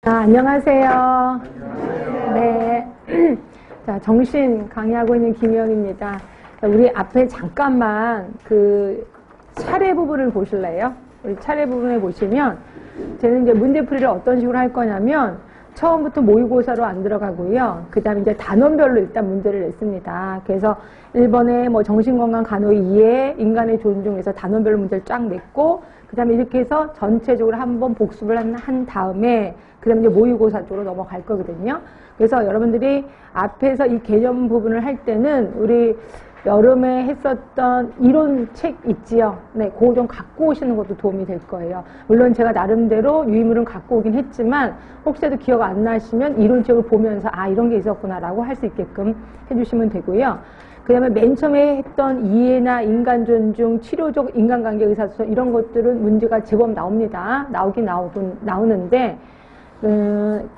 안녕하세요. 네. 자, 정신 강의하고 있는 김영입니다. 우리 앞에 잠깐만 그 차례 부분을 보실래요? 우리 차례 부분을 보시면, 저는 이제 문제풀이를 어떤 식으로 할 거냐면, 처음부터 모의고사로 안 들어가고요. 그 다음에 이제 단원별로 일단 문제를 냈습니다. 그래서 1번에 뭐 정신건강 간호의 이해, 인간의 존중에서 단원별로 문제를 쫙 냈고, 그 다음에 이렇게 해서 전체적으로 한번 복습을 한 다음에, 그 다음에 이제 모의고사 쪽으로 넘어갈 거거든요. 그래서 여러분들이 앞에서 이 개념 부분을 할 때는 우리 여름에 했었던 이론 책 있지요. 네, 그거 좀 갖고 오시는 것도 도움이 될 거예요. 물론 제가 나름대로 유의물은 갖고 오긴 했지만 혹시라도 기억 안 나시면 이론책을 보면서 아, 이런 게 있었구나라고 할 수 있게끔 해주시면 되고요. 그 다음에 맨 처음에 했던 이해나 인간 존중, 치료적 인간관계 의사소통 이런 것들은 문제가 제법 나옵니다. 나오는데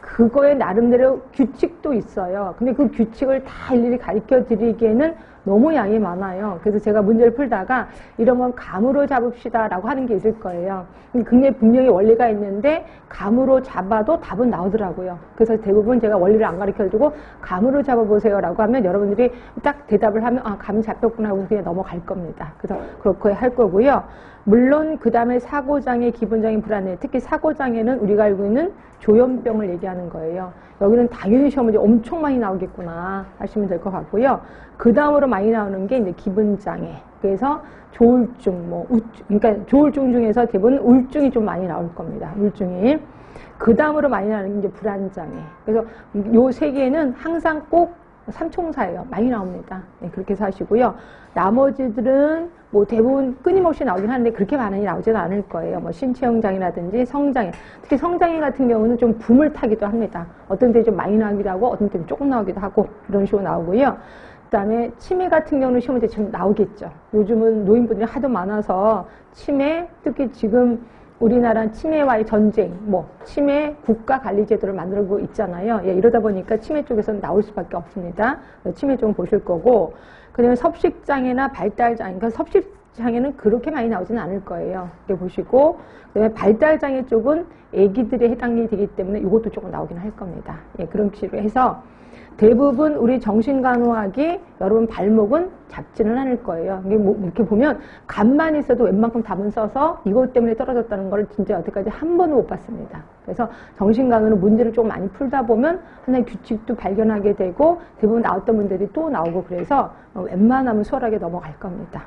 그거에 나름대로 규칙도 있어요. 근데 그 규칙을 다 일일이 가르쳐 드리기에는 너무 양이 많아요. 그래서 제가 문제를 풀다가 이런 건 감으로 잡읍시다 라고 하는 게 있을 거예요. 굉장히 분명히 원리가 있는데 감으로 잡아도 답은 나오더라고요. 그래서 대부분 제가 원리를 안 가르쳐 주고 감으로 잡아보세요 라고 하면 여러분들이 딱 대답을 하면 아, 감이 잡혔구나 하고 그냥 넘어갈 겁니다. 그래서 그렇게 할 거고요. 물론 그 다음에 사고장애, 기본장애, 불안해, 특히 사고장애는 우리가 알고 있는 조현병을 얘기하는 거예요. 여기는 당연히 시험 문제 엄청 많이 나오겠구나 하시면 될 것 같고요. 그 다음으로 많이 나오는 게 이제 기분장애. 그래서 조울증, 뭐 우증, 그러니까 조울증 중에서 대부분 울증이 좀 많이 나올 겁니다. 울증이. 그 다음으로 많이 나오는 게 이제 불안장애. 그래서 요 세 개는 항상 꼭 삼총사예요. 많이 나옵니다. 네, 그렇게 해서 하시고요. 나머지들은 뭐 대부분 끊임없이 나오긴 하는데 그렇게 많이 나오지는 않을 거예요. 뭐 신체형장애라든지 성장애. 특히 성장애 같은 경우는 좀 붐을 타기도 합니다. 어떤 때 좀 많이 나오기도 하고 어떤 때는 조금 나오기도 하고 이런 식으로 나오고요. 그 다음에 치매 같은 경우는 시험 문제 지금 나오겠죠. 요즘은 노인분들이 하도 많아서 치매, 특히 지금 우리나라 치매와의 전쟁, 뭐 치매 국가관리제도를 만들고 있잖아요. 예, 이러다 보니까 치매 쪽에서는 나올 수밖에 없습니다. 치매 쪽은 보실 거고, 그다음에 섭식장애나 발달장애, 그러니까 섭식장애는 그렇게 많이 나오지는 않을 거예요. 이렇게 보시고, 그다음에 발달장애 쪽은 아기들에 해당이 되기 때문에 이것도 조금 나오긴 할 겁니다. 예, 그런 식으로 해서 대부분 우리 정신간호학이 여러분 발목은 잡지는 않을 거예요. 이게 뭐 이렇게 보면 간만 있어도 웬만큼 답은 써서 이것 때문에 떨어졌다는 걸 진짜 여태까지 한 번도 못 봤습니다. 그래서 정신간호는 문제를 조금 많이 풀다 보면 하나의 규칙도 발견하게 되고 대부분 나왔던 문제들이 또 나오고 그래서 웬만하면 수월하게 넘어갈 겁니다.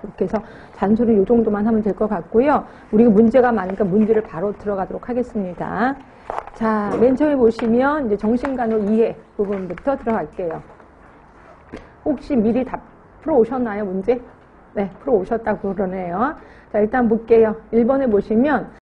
그렇게 해서 잔소리 이 정도만 하면 될 것 같고요. 우리가 문제가 많으니까 문제를 바로 들어가도록 하겠습니다. 자, 맨 처음에 보시면 이제 정신간호 이해 부분부터 들어갈게요. 혹시 미리 다 풀어 오셨나요, 문제? 네, 풀어 오셨다고 그러네요. 자, 일단 볼게요. 1번에 보시면